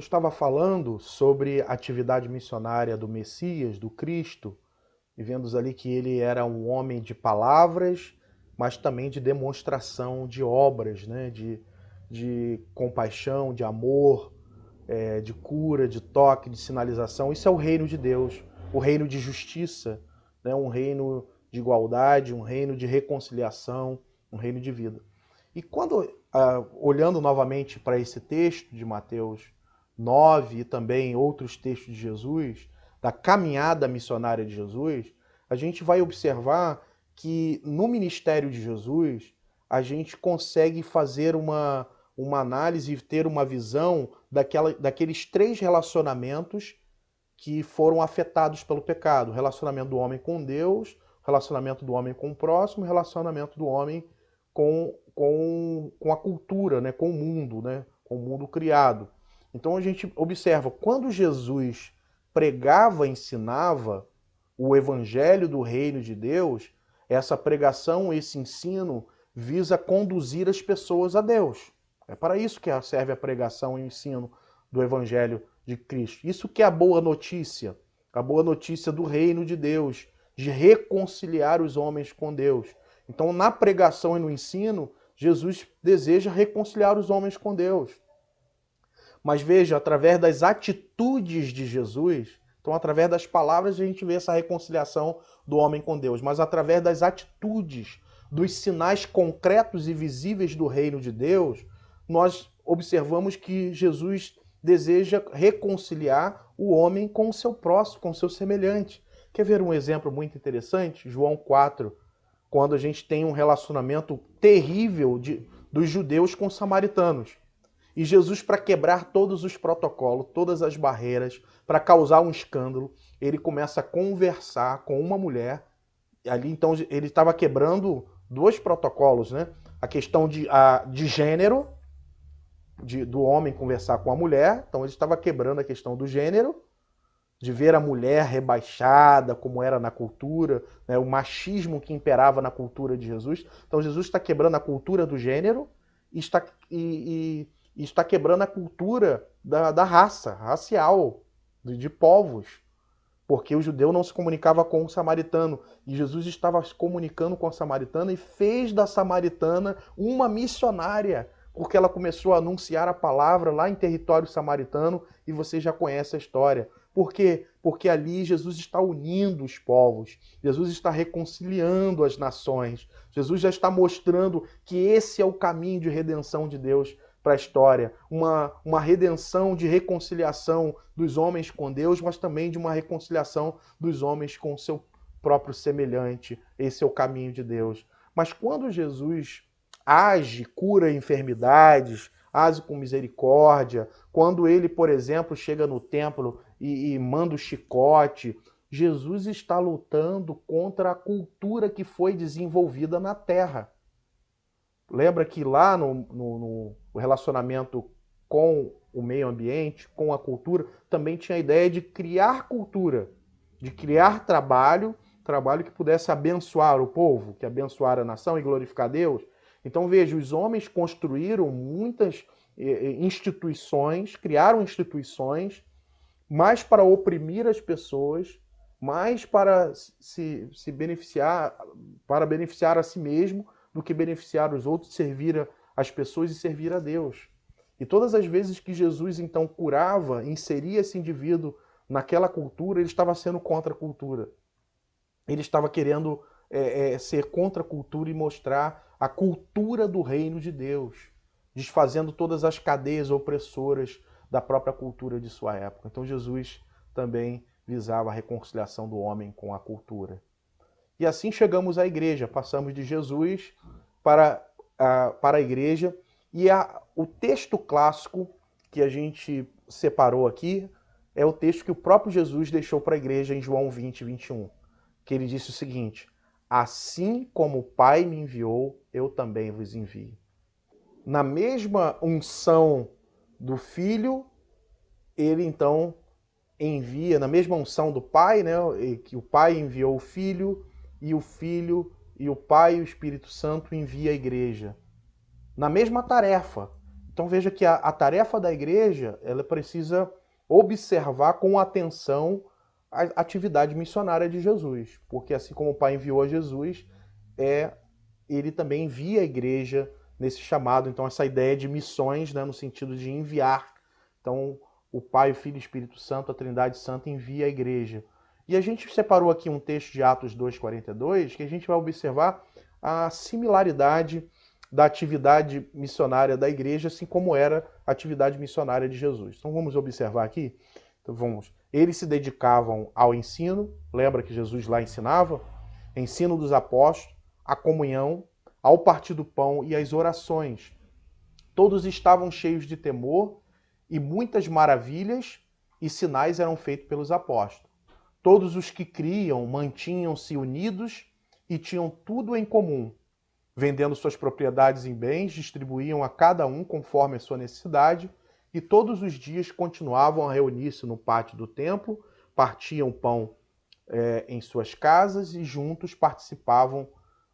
estava falando sobre a atividade missionária do Messias, do Cristo, e vemos ali que ele era um homem de palavras, mas também de demonstração de obras, né? De compaixão, de amor, de cura, de toque, de sinalização. Isso é o reino de Deus, o reino de justiça, né? Um reino de igualdade, um reino de reconciliação, um reino de vida. E quando, olhando novamente para esse texto de Mateus 9 e também outros textos de Jesus, da caminhada missionária de Jesus, a gente vai observar que no ministério de Jesus a gente consegue fazer uma análise e ter uma visão daqueles três relacionamentos que foram afetados pelo pecado: o relacionamento do homem com Deus, o relacionamento do homem com o próximo, o relacionamento do homem com a cultura, né? Com o mundo, né? Com o mundo criado. Então a gente observa, quando Jesus pregava, ensinava o evangelho do reino de Deus, essa pregação, esse ensino visa conduzir as pessoas a Deus. É para isso que serve a pregação e o ensino do evangelho de Cristo. Isso que é a boa notícia do reino de Deus, de reconciliar os homens com Deus. Então, na pregação e no ensino, Jesus deseja reconciliar os homens com Deus. Mas veja, através das atitudes de Jesus, então através das palavras a gente vê essa reconciliação do homem com Deus, mas através das atitudes, dos sinais concretos e visíveis do reino de Deus, nós observamos que Jesus deseja reconciliar o homem com o seu próximo, com o seu semelhante. Quer ver um exemplo muito interessante? João 4, quando a gente tem um relacionamento terrível dos judeus com os samaritanos. E Jesus, para quebrar todos os protocolos, todas as barreiras, para causar um escândalo, ele começa a conversar com uma mulher. Ali, então, ele estava quebrando dois protocolos, né? A questão de gênero, do homem conversar com a mulher. Então, ele estava quebrando a questão do gênero, de ver a mulher rebaixada, como era na cultura, né? O machismo que imperava na cultura de Jesus. Então, Jesus está quebrando a cultura do gênero e está quebrando a cultura da raça, racial, de povos, porque o judeu não se comunicava com o samaritano, e Jesus estava se comunicando com a samaritana e fez da samaritana uma missionária, porque ela começou a anunciar a palavra lá em território samaritano, e você já conhece a história. Por quê? Porque ali Jesus está unindo os povos, Jesus está reconciliando as nações, Jesus já está mostrando que esse é o caminho de redenção de Deus para a história, uma redenção de reconciliação dos homens com Deus, mas também de uma reconciliação dos homens com o seu próprio semelhante. Esse é o caminho de Deus. Mas quando Jesus age, cura enfermidades, age com misericórdia, quando ele, por exemplo, chega no templo e manda o chicote, Jesus está lutando contra a cultura que foi desenvolvida na terra. Lembra que lá no relacionamento com o meio ambiente, com a cultura, também tinha a ideia de criar cultura, de criar trabalho que pudesse abençoar o povo, que abençoar a nação e glorificar Deus. Então veja, os homens construíram muitas instituições, criaram instituições, mais para oprimir as pessoas, mais para se beneficiar, para beneficiar a si mesmo, do que beneficiar os outros, servir as pessoas e servir a Deus. E todas as vezes que Jesus então curava, inseria esse indivíduo naquela cultura, ele estava sendo contra a cultura. Ele estava querendo ser contra a cultura e mostrar a cultura do reino de Deus, desfazendo todas as cadeias opressoras da própria cultura de sua época. Então Jesus também visava a reconciliação do homem com a cultura. E assim chegamos à igreja, passamos de Jesus para a igreja. E o texto clássico que a gente separou aqui é o texto que o próprio Jesus deixou para a igreja em João 20, 21, que ele disse o seguinte: assim como o Pai me enviou, eu também vos envio. Na mesma unção do Filho, ele então envia, na mesma unção do Pai, né, que o Pai enviou o Filho, e o Filho e o Pai e o Espírito Santo envia a igreja. Na mesma tarefa. Então veja que a tarefa da igreja, ela precisa observar com atenção a atividade missionária de Jesus, porque assim como o Pai enviou a Jesus, ele também envia a igreja nesse chamado. Então essa ideia de missões, né, no sentido de enviar. Então o Pai, o Filho e o Espírito Santo, a Trindade Santa, envia a igreja. E a gente separou aqui um texto de Atos 2,42, que a gente vai observar a similaridade da atividade missionária da igreja, assim como era a atividade missionária de Jesus. Então vamos observar aqui. Então, eles se dedicavam ao ensino, lembra que Jesus lá ensinava? Ensino dos apóstolos, a comunhão, ao partir do pão e às orações. Todos estavam cheios de temor e muitas maravilhas e sinais eram feitos pelos apóstolos. Todos os que criam mantinham-se unidos e tinham tudo em comum. Vendendo suas propriedades em bens, distribuíam a cada um conforme a sua necessidade, e todos os dias continuavam a reunir-se no pátio do templo, partiam pão em suas casas e juntos participavam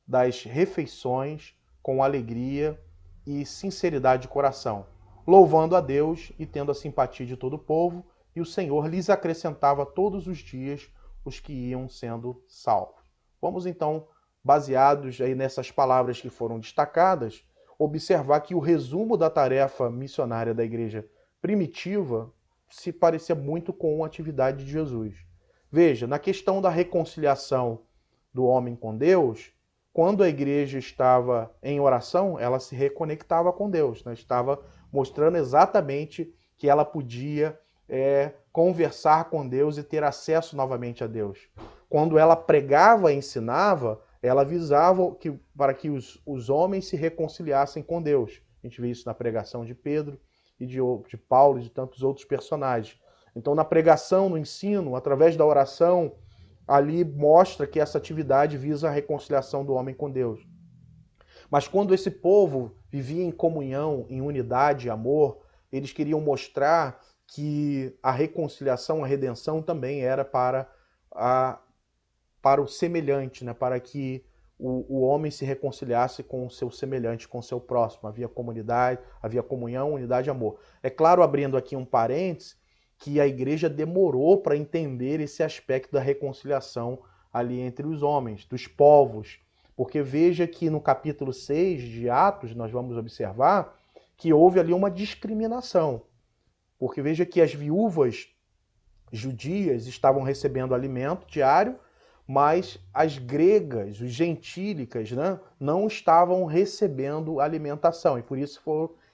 das refeições com alegria e sinceridade de coração, louvando a Deus e tendo a simpatia de todo o povo, e o Senhor lhes acrescentava todos os dias os que iam sendo salvos. Vamos então, baseados aí nessas palavras que foram destacadas, observar que o resumo da tarefa missionária da igreja primitiva se parecia muito com a atividade de Jesus. Veja, na questão da reconciliação do homem com Deus, quando a igreja estava em oração, ela se reconectava com Deus, né? Estava mostrando exatamente que ela podia conversar com Deus e ter acesso novamente a Deus. Quando ela pregava e ensinava, ela avisava para que os homens se reconciliassem com Deus. A gente vê isso na pregação de Pedro e de Paulo e de tantos outros personagens. Então, na pregação, no ensino, através da oração, ali mostra que essa atividade visa a reconciliação do homem com Deus. Mas quando esse povo vivia em comunhão, em unidade, amor, eles queriam mostrar que a reconciliação, a redenção também era para o semelhante, né? Para que o homem se reconciliasse com o seu semelhante, com o seu próximo. Havia comunidade, havia comunhão, unidade e amor. É claro, abrindo aqui um parênteses, que a igreja demorou para entender esse aspecto da reconciliação ali entre os homens, dos povos. Porque veja que no capítulo 6 de Atos, nós vamos observar que houve ali uma discriminação. Porque veja que as viúvas judias estavam recebendo alimento diário, mas as gregas, os gentílicas, né, não estavam recebendo alimentação. E por isso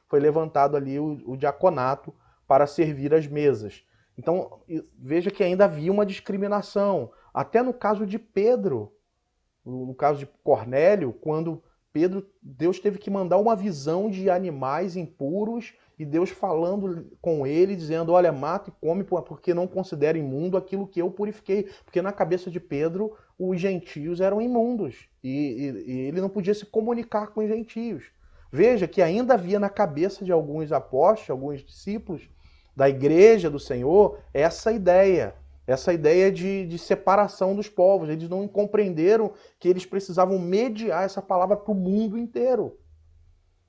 foi levantado ali o diaconato para servir as mesas. Então, veja que ainda havia uma discriminação. Até no caso de Pedro, no caso de Cornélio, quando Deus teve que mandar uma visão de animais impuros e Deus falando com ele, dizendo, olha, mata e come porque não considera imundo aquilo que eu purifiquei. Porque na cabeça de Pedro, os gentios eram imundos e ele não podia se comunicar com os gentios. Veja que ainda havia na cabeça de alguns apóstolos, alguns discípulos da igreja do Senhor, essa ideia de separação dos povos. Eles não compreenderam que eles precisavam mediar essa palavra para o mundo inteiro.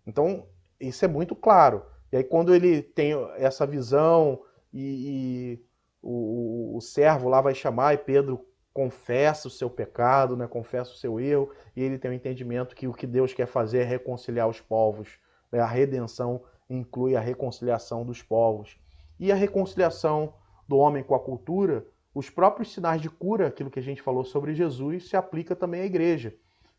Então, isso é muito claro. E aí, quando ele tem essa visão e o servo lá vai chamar e Pedro confessa o seu pecado, né, confessa o seu erro, e ele tem o entendimento que o que Deus quer fazer é reconciliar os povos. Né? A redenção inclui a reconciliação dos povos. E a reconciliação do homem com a cultura, os próprios sinais de cura, aquilo que a gente falou sobre Jesus, se aplica também à igreja.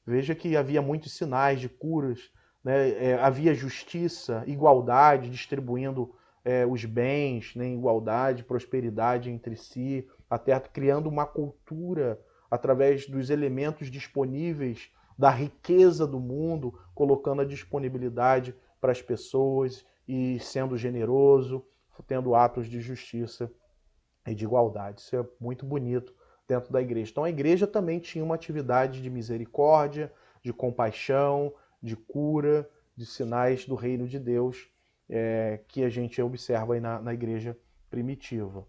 Veja que havia muitos sinais de curas, né? Havia justiça, igualdade, distribuindo os bens, né? Igualdade, prosperidade entre si, até criando uma cultura através dos elementos disponíveis, da riqueza do mundo, colocando a disponibilidade para as pessoas e sendo generoso, tendo atos de justiça e de igualdade. Isso é muito bonito dentro da igreja. Então a igreja também tinha uma atividade de misericórdia, de compaixão, de cura, de sinais do reino de Deus, que a gente observa aí na igreja primitiva.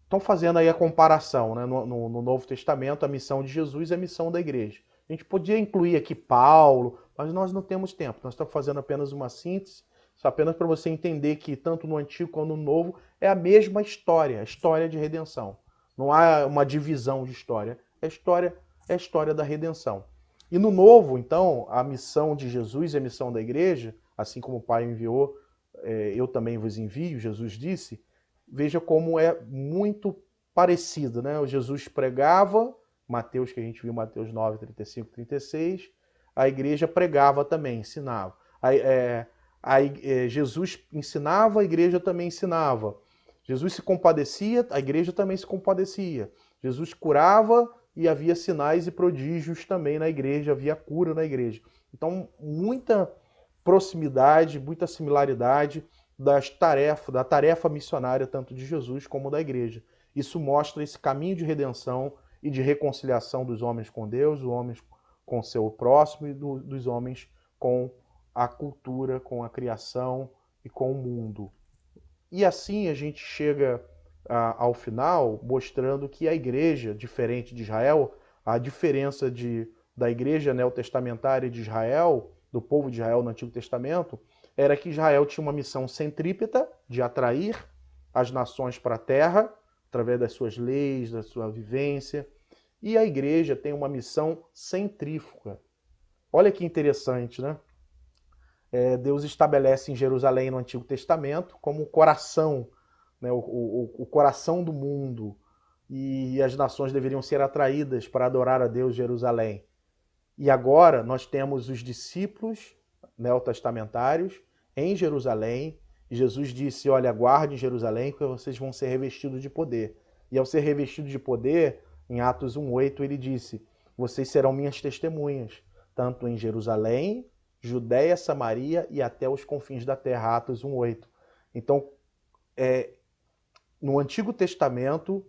Estão fazendo aí a comparação, né? No Novo Testamento, a missão de Jesus é a missão da igreja. A gente podia incluir aqui Paulo, mas nós não temos tempo. Nós estamos fazendo apenas uma síntese Só apenas para você entender que tanto no Antigo quanto no Novo é a mesma história, a história de redenção. Não há uma divisão de história, é a história da redenção. E no Novo, então, a missão de Jesus e a missão da igreja, assim como o Pai enviou, eu também vos envio, Jesus disse, veja como é muito parecido, né? O Jesus pregava, Mateus, que a gente viu, Mateus 9, 35, 36, a igreja pregava também, ensinava. Jesus ensinava, a igreja também ensinava. Jesus se compadecia, a igreja também se compadecia. Jesus curava e havia sinais e prodígios também na igreja, havia cura na igreja. Então, muita proximidade, muita similaridade da tarefa missionária tanto de Jesus como da igreja. Isso mostra esse caminho de redenção e de reconciliação dos homens com Deus, dos homens com seu próximo e dos homens com a cultura, com a criação e com o mundo. E assim a gente chega ao final mostrando que a igreja, diferente de Israel, a diferença da igreja neotestamentária de Israel, do povo de Israel no Antigo Testamento, era que Israel tinha uma missão centrípeta de atrair as nações para a terra, através das suas leis, da sua vivência, e a igreja tem uma missão centrífuga. Olha que interessante, né? Deus estabelece em Jerusalém no Antigo Testamento como o coração, né, o coração do mundo, e as nações deveriam ser atraídas para adorar a Deus em Jerusalém. E agora nós temos os discípulos neotestamentários em Jerusalém, e Jesus disse, olha, aguarde em Jerusalém, porque vocês vão ser revestidos de poder. E ao ser revestidos de poder, em Atos 1,8 ele disse, vocês serão minhas testemunhas, tanto em Jerusalém, Judéia, Samaria e até os confins da terra, Atos 1,8. Então, no Antigo Testamento,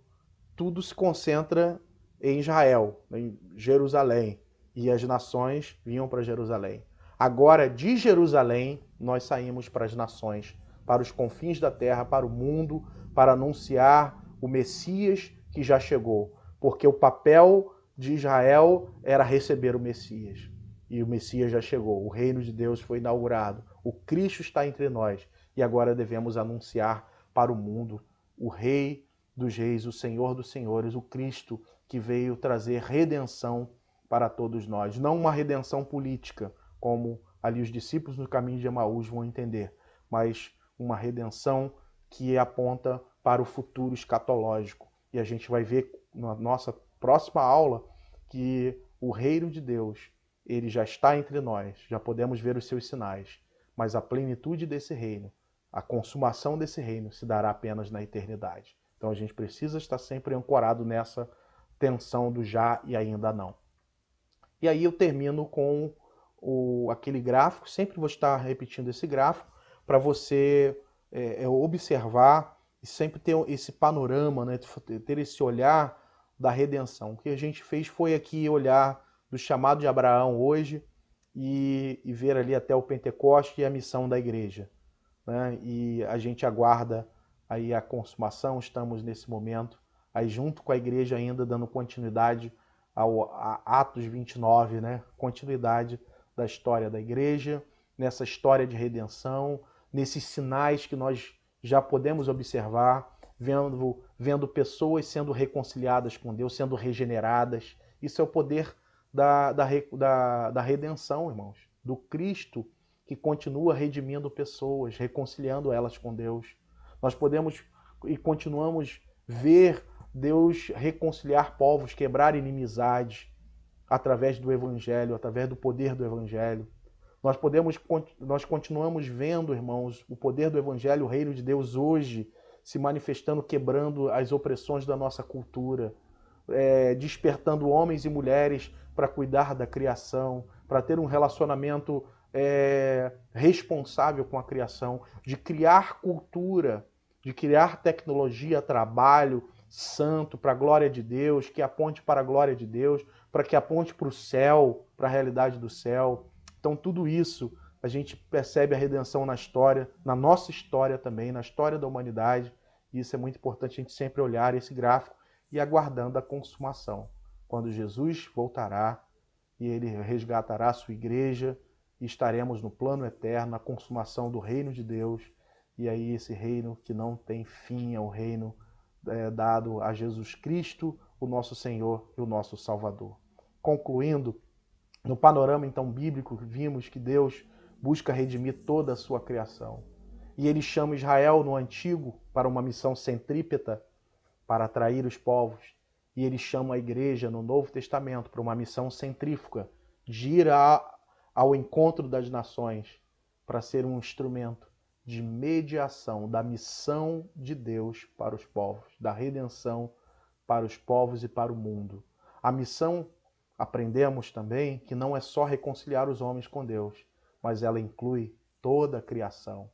tudo se concentra em Israel, em Jerusalém, e as nações vinham para Jerusalém. Agora, de Jerusalém, nós saímos para as nações, para os confins da terra, para o mundo, para anunciar o Messias que já chegou. Porque o papel de Israel era receber o Messias. E o Messias já chegou, o reino de Deus foi inaugurado, o Cristo está entre nós. E agora devemos anunciar para o mundo o Rei dos Reis, o Senhor dos Senhores, o Cristo que veio trazer redenção para todos nós. Não uma redenção política, como ali os discípulos no caminho de Emaús vão entender, mas uma redenção que aponta para o futuro escatológico. E a gente vai ver na nossa próxima aula que o reino de Deus, ele já está entre nós, já podemos ver os seus sinais, mas a plenitude desse reino, a consumação desse reino se dará apenas na eternidade. Então a gente precisa estar sempre ancorado nessa tensão do já e ainda não. E aí eu termino com aquele gráfico, sempre vou estar repetindo esse gráfico, para você observar e sempre ter esse panorama, né, ter esse olhar da redenção. O que a gente fez foi aqui olhar do chamado de Abraão hoje e ver ali até o Pentecoste e a missão da igreja, né? E a gente aguarda aí a consumação, estamos nesse momento, aí junto com a igreja ainda dando continuidade a Atos 29, né? Continuidade da história da igreja, nessa história de redenção, nesses sinais que nós já podemos observar, vendo pessoas sendo reconciliadas com Deus, sendo regeneradas. Isso é o poder da redenção, irmãos, do Cristo que continua redimindo pessoas, reconciliando elas com Deus. Nós podemos e continuamos ver Deus reconciliar povos, quebrar inimizades através do Evangelho, através do poder do Evangelho. Nós continuamos vendo, irmãos, o poder do Evangelho, o reino de Deus hoje se manifestando, quebrando as opressões da nossa cultura, despertando homens e mulheres para cuidar da criação, para ter um relacionamento responsável com a criação, de criar cultura, de criar tecnologia, trabalho santo para a glória de Deus, que aponte para a glória de Deus, para que aponte para o céu, para a realidade do céu. Então tudo isso a gente percebe a redenção na história, na nossa história também, na história da humanidade, e isso é muito importante a gente sempre olhar esse gráfico e aguardando a consumação, quando Jesus voltará e ele resgatará a sua igreja e estaremos no plano eterno, na consumação do reino de Deus. E aí esse reino que não tem fim é o reino dado a Jesus Cristo, o nosso Senhor e o nosso Salvador. Concluindo, no panorama então bíblico, vimos que Deus busca redimir toda a sua criação. E ele chama Israel no Antigo para uma missão centrípeta, para atrair os povos. E ele chama a igreja no Novo Testamento para uma missão centrífuga, de ir ao encontro das nações, para ser um instrumento de mediação da missão de Deus para os povos, da redenção para os povos e para o mundo. A missão, aprendemos também, que não é só reconciliar os homens com Deus, mas ela inclui toda a criação,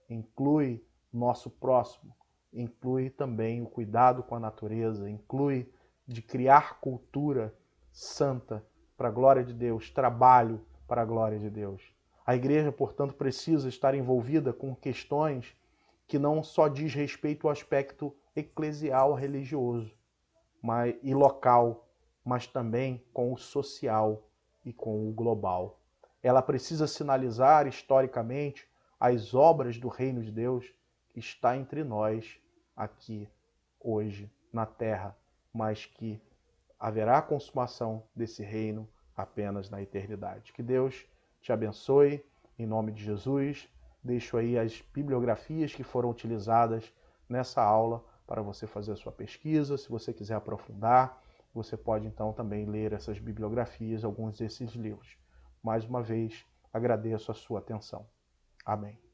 inclui nosso próximo, inclui também o cuidado com a natureza, inclui de criar cultura santa para a glória de Deus, trabalho para a glória de Deus. A igreja, portanto, precisa estar envolvida com questões que não só diz respeito ao aspecto eclesial religioso e local, mas também com o social e com o global. Ela precisa sinalizar historicamente as obras do reino de Deus que está entre nós aqui, hoje, na terra, mas que haverá a consumação desse reino apenas na eternidade. Que Deus te abençoe, em nome de Jesus. Deixo aí as bibliografias que foram utilizadas nessa aula para você fazer a sua pesquisa. Se você quiser aprofundar, você pode então também ler essas bibliografias, alguns desses livros. Mais uma vez, agradeço a sua atenção. Amém.